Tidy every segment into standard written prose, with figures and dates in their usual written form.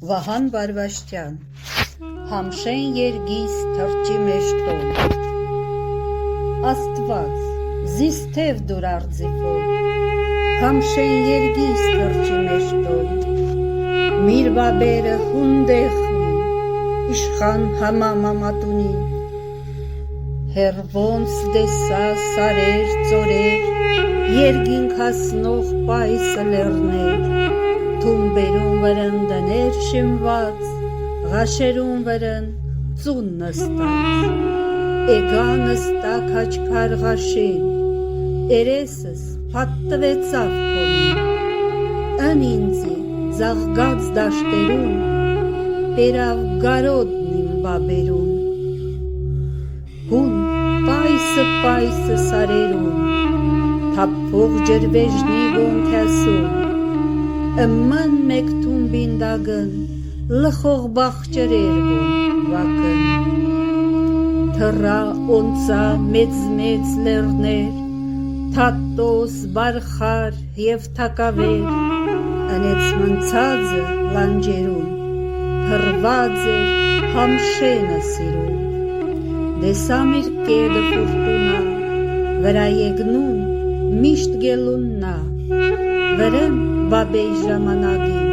Վահան Բարվաշտյան, Համշեն երգիս թրջի մեշտոն, Աստված, զիսթև դուր արձիվոն, Համշեն երգիս թրջի մեշտոն, Միր բաբերը հունդեխնի, Իշխան համամամատունին, Հերվոնց դեսա սարեր ծորեր, Երգինք հասնող պայսը լերներ, Թումբերուն վրն դներ շիմված, Ղաշերուն վրն ծուն նստած, Էգա նստակ հաչքար ղաշին, Էրեսս պատտվեցավ կոնին, Ըն ինձի զաղգած դաշտերուն, Պերավ գարոդն իմ բաբերուն, Հուն պայսը սարերուն, Թապվող ջրվեժնի գոնքյասուն, Ըմման մեկ թումբին դագն, լխող բաղջրեր գոն վակն, Թռա օնցա մեծ լերներ, Թատոս բարխար և թակավեր, Ընեց մնցածը լանջերուն, Փռված էր Համշենը սիրուն, Դեսամիր կեդը ֆուրտունա, Վրա եգնուն միշտ գելուննա, Վրեն բաբեի ժամանագին,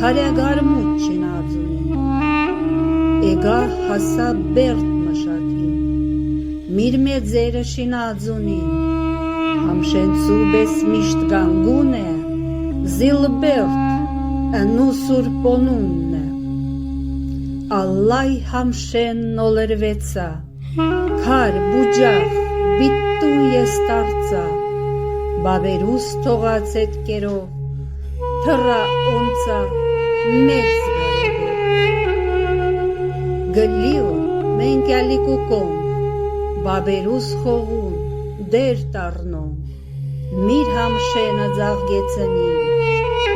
Քարյագարմուտ չինածունին, Էգա հասա բերտ մշակին, Միր մեծերը շինածունին, Համշենցու բես միշտ գանգուն է, Զիլ բերտ ընու սուրպոնունն է, Ալլայ Համշեն նոլերվեցա, Քար բուջախ բիտտուն ես տարծա, Բաբերուս թողած էտ կերով, Թռա օնցա մեծ գարով, Գլիո մենք ալիկուկոն, Բաբերուս խողուն դեր տարնոն, Միր Համշենը ձաղգեցնին,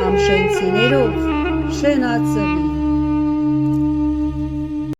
Համշենցիներով շենացնին,